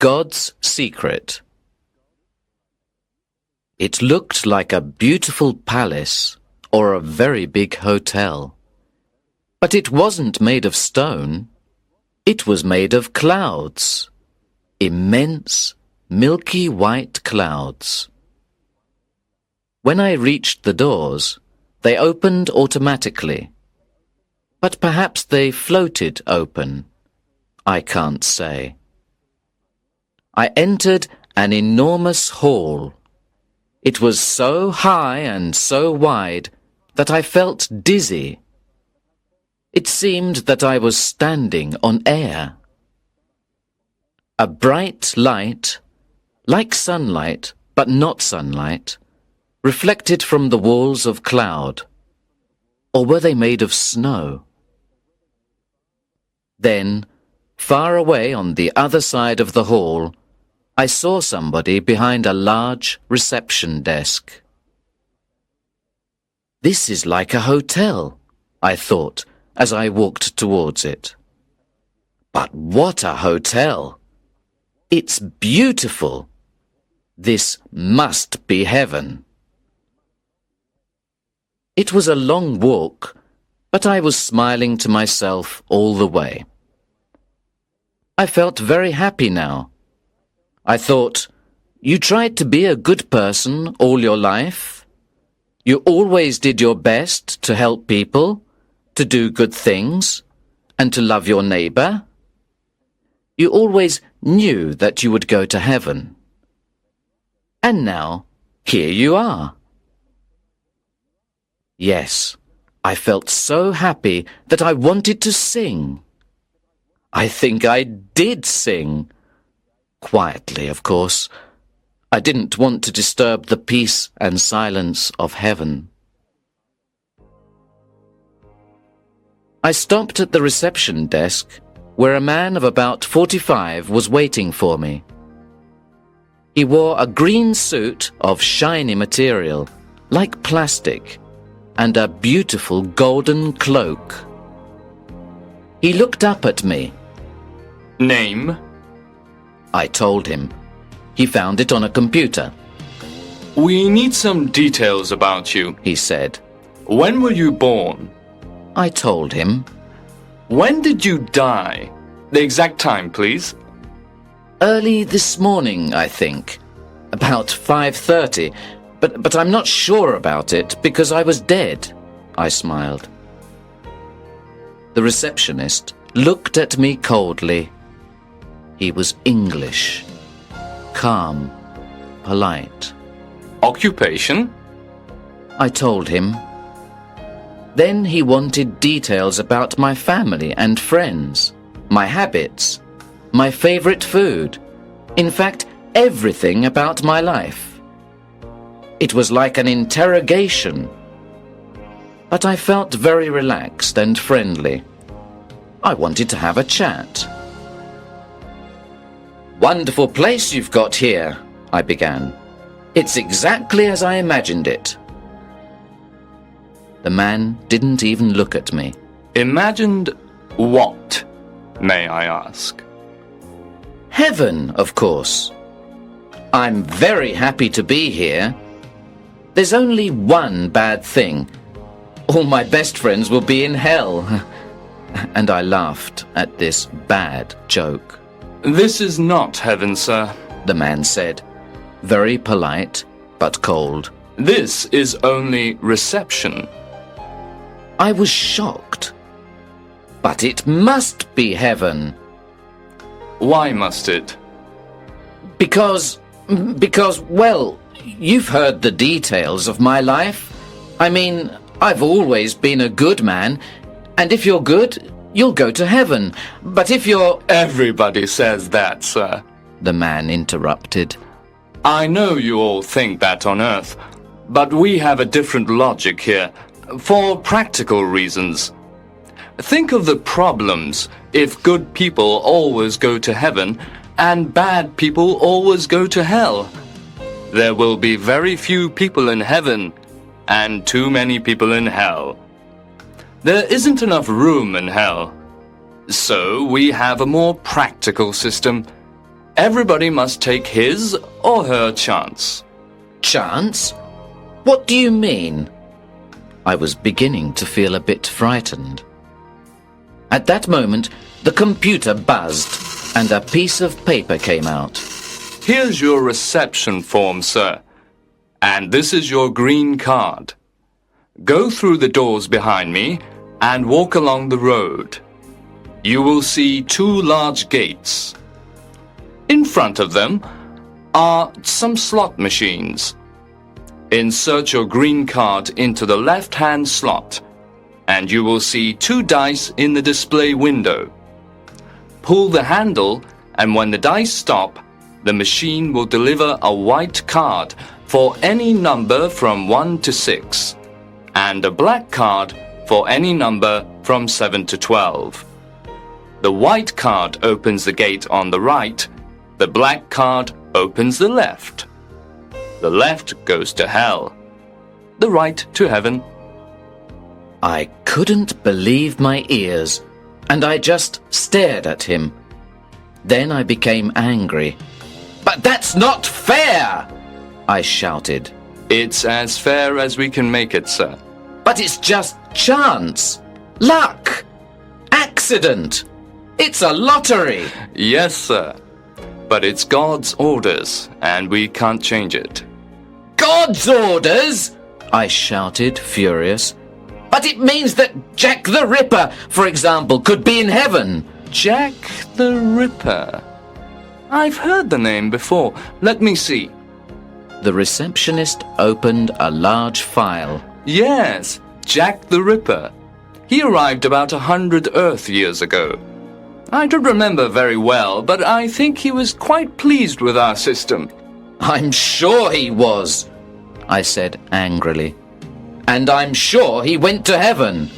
God's Secret. It looked like a beautiful palace or a very big hotel. But it wasn't made of stone. It was made of clouds. Immense, milky white clouds. When I reached the doors, they opened automatically. But perhaps they floated open. I can't say. I entered an enormous hall. It was so high and so wide that I felt dizzy. It seemed that I was standing on air. A bright light, like sunlight but not sunlight, reflected from the walls of cloud. Or were they made of snow? Then, far away on the other side of the hall, I saw somebody behind a large reception desk. This is like a hotel, I thought, as I walked towards it. But what a hotel! It's beautiful. This must be heaven. It was a long walk, but I was smiling to myself all the way. I felt very happy now. I thought, you tried to be a good person all your life. You always did your best to help people, to do good things, and to love your neighbor. You always knew that you would go to heaven. And now, here you are. Yes, I felt so happy that I wanted to sing. I think I did sing. Quietly, of course. I didn't want to disturb the peace and silence of heaven. I stopped at the reception desk, where a man of about 45 was waiting for me. He wore a green suit of shiny material, like plastic, and a beautiful golden cloak. He looked up at me. Name? I told him. He found it on a computer. We need some details about you, he said. When were you born? I told him. When did you die? The exact time, please. Early this morning, I think. About 5:30. But I'm not sure about it because I was dead, I smiled. The receptionist looked at me coldly. He was English, calm, polite. Occupation? I told him. Then he wanted details about my family and friends, my habits, my favorite food, in fact, everything about my life. It was like an interrogation. But I felt very relaxed and friendly. I wanted to have a chat. Wonderful place you've got here, I began. It's exactly as I imagined it. The man didn't even look at me. Imagined what, may I ask? Heaven, of course. I'm very happy to be here. There's only one bad thing. All my best friends will be in hell. And I laughed at this bad joke. This is not heaven, sir, the man said, very polite but cold. This is only reception. I was shocked. But it must be heaven. Why must it? Because, well, you've heard the details of my life. I mean, I've always been a good man, and if you're good, you'll go to heaven. But if you're... Everybody says that, sir, the man interrupted. I know you all think that on Earth, but we have a different logic here, for practical reasons. Think of the problems if good people always go to heaven and bad people always go to hell. There will be very few people in heaven and too many people in hell. There isn't enough room in hell. So we have a more practical system. Everybody must take his or her chance. Chance? What do you mean? I was beginning to feel a bit frightened. At that moment, the computer buzzed and a piece of paper came out. Here's your reception form, sir. And this is your green card. Go through the doors behind me and walk along the road. You will see two large gates. In front of them are some slot machines. Insert your green card into the left-hand slot, and you will see two dice in the display window. Pull the handle, and when the dice stop, the machine will deliver a white card for any number from 1 to 6, and a black card for any number from 7 to 12. The white card opens the gate on the right, the black card opens the left. The left goes to hell, the right to heaven. I couldn't believe my ears, and I just stared at him. Then I became angry. "But that's not fair!" I shouted. It's as fair as we can make it, sir. "But it's just chance, luck, accident. It's a lottery." Yes, sir. But it's God's orders, and we can't change it. "God's orders!" I shouted, furious. "But it means that Jack the Ripper, for example, could be in heaven." Jack the Ripper. I've heard the name before. Let me see. The receptionist opened a large file. Yes, Jack the Ripper. He arrived about 100 Earth years ago. I don't remember very well, but I think he was quite pleased with our system. "I'm sure he was," I said angrily. "And I'm sure he went to heaven."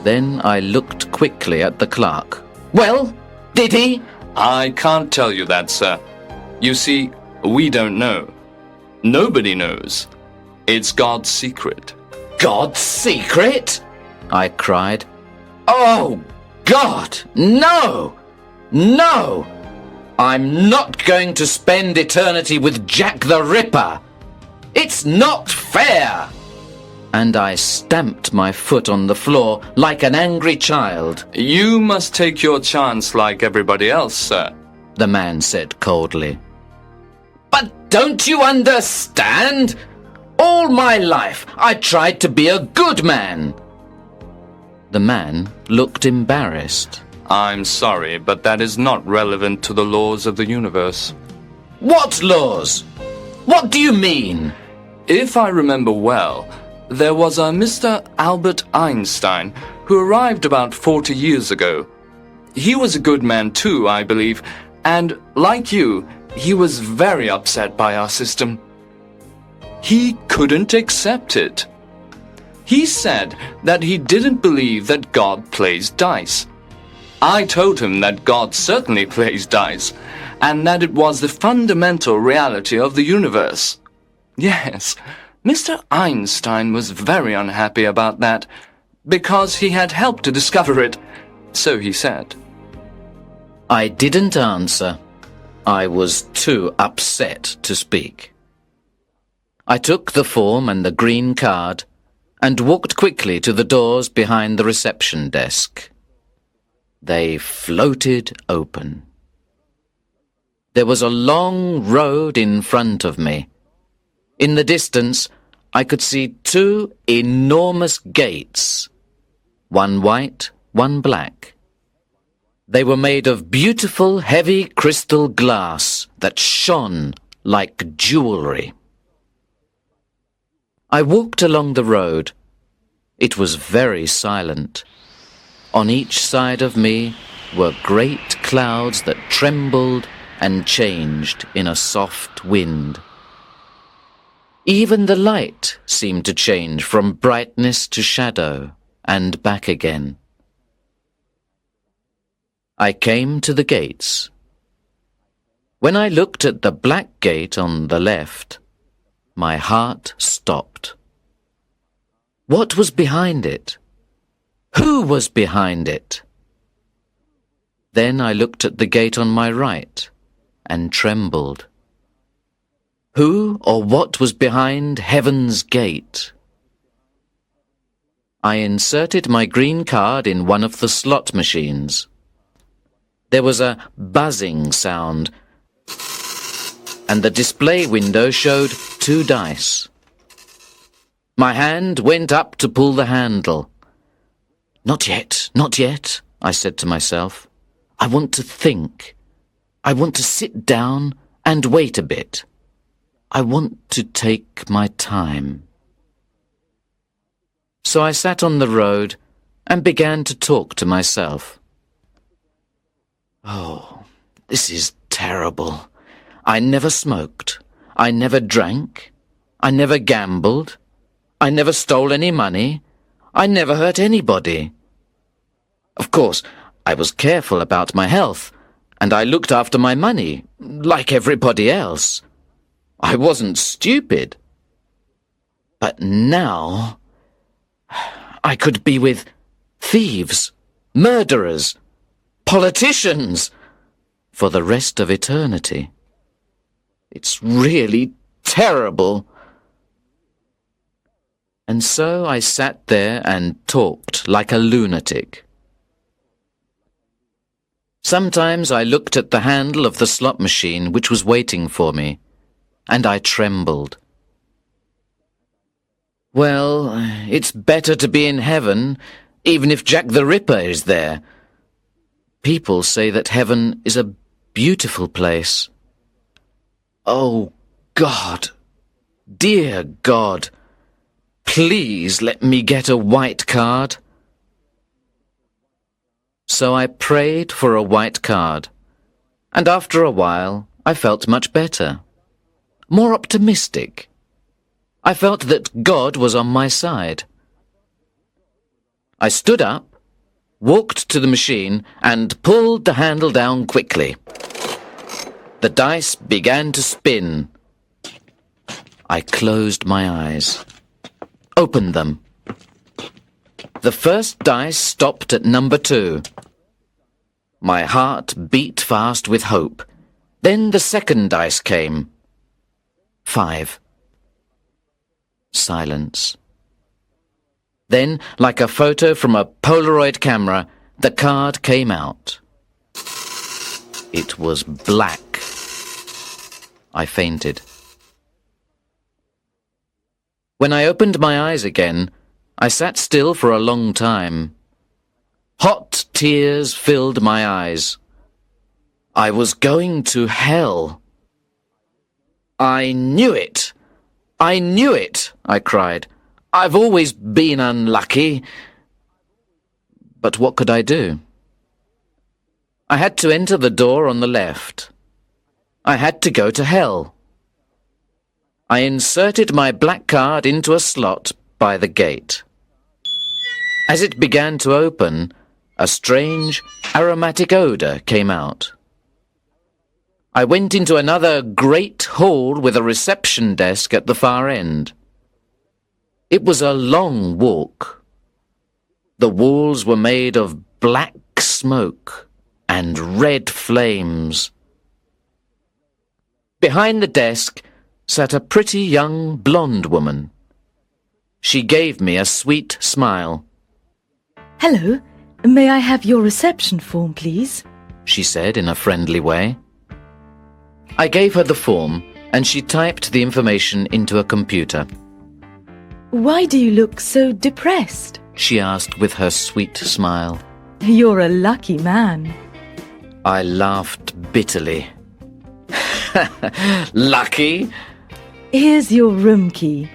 Then I looked quickly at the clerk. "Well, did he?" I can't tell you that, sir. You see, we don't know. Nobody knows. It's God's secret. "God's secret?" I cried. "Oh, God, no! No! I'm not going to spend eternity with Jack the Ripper. It's not fair!" And I stamped my foot on the floor like an angry child. You must take your chance like everybody else, sir, the man said coldly. "But don't you understand? All my life I tried to be a good man." The man looked embarrassed. I'm sorry, but that is not relevant to the laws of the universe. "What laws? What do you mean?" If I remember well, there was a Mr. Albert Einstein who arrived about 40 years ago. He was a good man too, I believe, and like you, he was very upset by our system. He couldn't accept it. He said that he didn't believe that God plays dice. I told him that God certainly plays dice, and that it was the fundamental reality of the universe. Yes, Mr. Einstein was very unhappy about that, because he had helped to discover it, so he said. I didn't answer. I was too upset to speak. I took the form and the green card and walked quickly to the doors behind the reception desk. They floated open. There was a long road in front of me. In the distance, I could see two enormous gates, one white, one black. They were made of beautiful, heavy crystal glass that shone like jewelry. I walked along the road. It was very silent. On each side of me were great clouds that trembled and changed in a soft wind. Even the light seemed to change from brightness to shadow and back again. I came to the gates. When I looked at the black gate on the left, my heart stopped. What was behind it? Who was behind it? Then I looked at the gate on my right and trembled. Who or what was behind Heaven's Gate? I inserted my green card in one of the slot machines. There was a buzzing sound, and the display window showed 2 dice. My hand went up to pull the handle. Not yet, not yet, I said to myself. I want to think. I want to sit down and wait a bit. I want to take my time. So I sat on the road and began to talk to myself. Oh, this is terrible. I never smoked. I never drank. I never gambled. I never stole any money. I never hurt anybody. Of course, I was careful about my health, and I looked after my money, like everybody else. I wasn't stupid. But now I could be with thieves, murderers, politicians for the rest of eternity. It's really terrible. And so I sat there and talked like a lunatic. Sometimes I looked at the handle of the slot machine which was waiting for me, and I trembled. Well, it's better to be in heaven, even if Jack the Ripper is there. People say that heaven is a beautiful place. Oh, God, dear God, please let me get a white card. So I prayed for a white card, and after a while I felt much better, more optimistic. I felt that God was on my side. I stood up, walked to the machine, and pulled the handle down quickly. The dice began to spin. I closed my eyes, opened them. The first dice stopped at number 2. My heart beat fast with hope. Then the second dice came. 5. Silence. Then, like a photo from a Polaroid camera, the card came out. It was black. I fainted. When I opened my eyes again, I sat still for a long time. Hot tears filled my eyes. I was going to hell. I knew it. I knew it, I cried. I've always been unlucky. But what could I do? I had to enter the door on the left. I had to go to hell. I inserted my black card into a slot by the gate. As it began to open, a strange, aromatic odour came out. I went into another great hall with a reception desk at the far end. It was a long walk. The walls were made of black smoke and red flames. Behind the desk sat a pretty young blonde woman. She gave me a sweet smile. "Hello, may I have your reception form, please?" she said in a friendly way. I gave her the form, and she typed the information into a computer. "Why do you look so depressed?" she asked with her sweet smile. "You're a lucky man." I laughed bitterly. Lucky? "Here's your room key.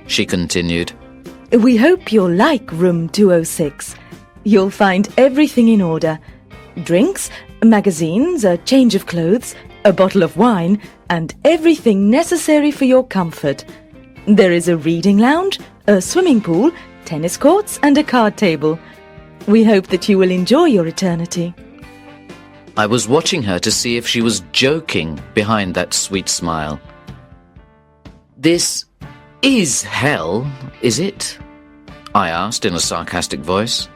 She continued. We hope you'll like room 206. You'll find everything in order. Drinks, magazines, a change of clothes, a bottle of wine, and everything necessary for your comfort. There is a reading lounge, a swimming pool, tennis courts, and a card table. We hope that you will enjoy your eternity." I was watching her to see if she was joking behind that sweet smile. "This is hell, is it?" I asked in a sarcastic voice.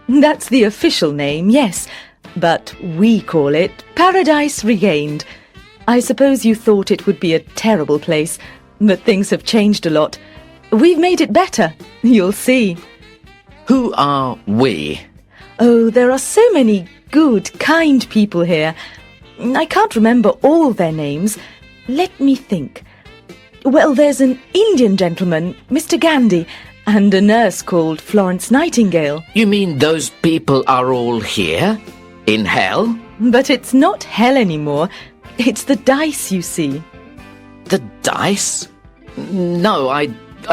"That's the official name, yes. but we call it Paradise Regained. I suppose you thought it would be a terrible place, but things have changed a lot. We've made it better. You'll see. Who are we? Oh, there are so many good, kind people here. I can't remember all their names. Let me think. Well, there's an Indian gentleman, Mr. Gandhi, and a nurse called Florence Nightingale. You mean those people are all here? In hell? But it's not hell anymore. It's the dice, you see. The dice? No, I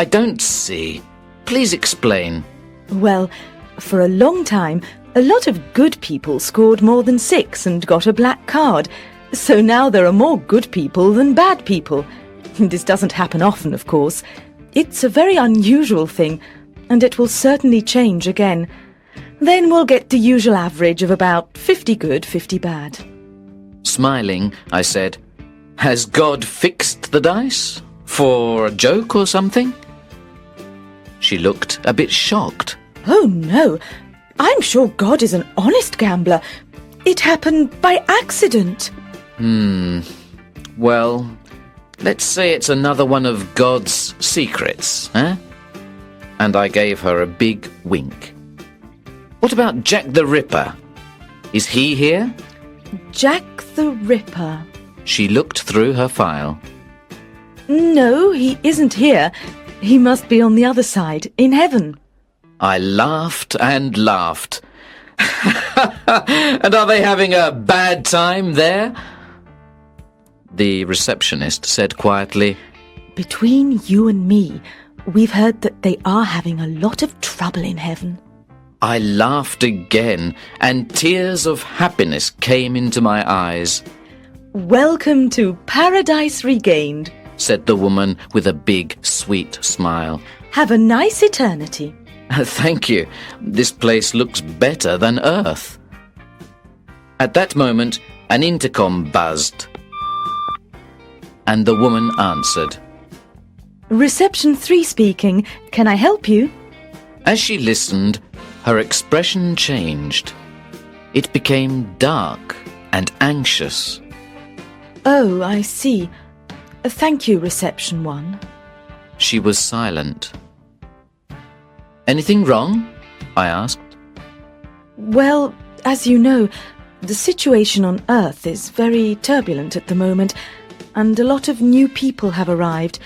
don't see. Please explain. Well, for a long time, a lot of good people scored more than 6 and got a black card. So now there are more good people than bad people. This doesn't happen often, of course. It's a very unusual thing, and it will certainly change again. Then we'll get the usual average of about 50 good, 50 bad. Smiling, I said, "Has God fixed the dice? For a joke or something?" She looked a bit shocked. Oh, no. I'm sure God is an honest gambler. It happened by accident. Well, let's say it's another one of God's secrets, eh? And I gave her a big wink. What about Jack the Ripper? Is he here? Jack the Ripper. She looked through her file. No, he isn't here. He must be on the other side, in heaven. I laughed and laughed. And are they having a bad time there? The receptionist said quietly, Between you and me, we've heard that they are having a lot of trouble in heaven. I laughed again, and tears of happiness came into my eyes. Welcome to Paradise Regained, said the woman with a big, sweet smile. Have a nice eternity. Thank you. This place looks better than Earth. At that moment, an intercom buzzed, and the woman answered. Reception 3 speaking. Can I help you? As she listened, her expression changed. It became dark and anxious. Oh, I see. Thank you, Reception 1. She was silent. Anything wrong? I asked. Well, as you know, the situation on Earth is very turbulent at the moment, and a lot of new people have arrived.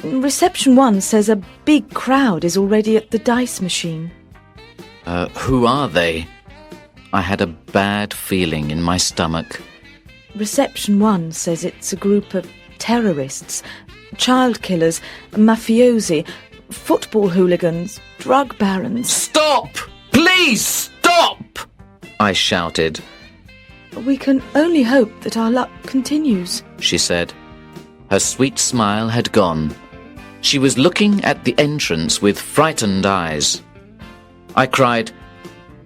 Reception 1 says a big crowd is already at the dice machine. Who are they? I had a bad feeling in my stomach. Reception 1 says it's a group of terrorists, child killers, mafiosi, football hooligans, drug barons. Stop! Please stop! I shouted. We can only hope that our luck continues, she said. Her sweet smile had gone. She was looking at the entrance with frightened eyes. I cried,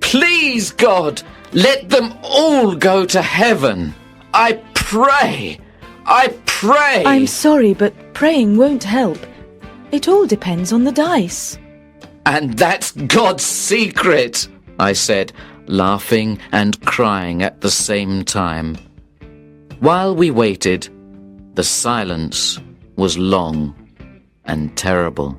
Please, God, let them all go to heaven. I pray! I pray! I'm sorry, but praying won't help. It all depends on the dice. And that's God's secret, I said, laughing and crying at the same time. While we waited, the silence was long and terrible.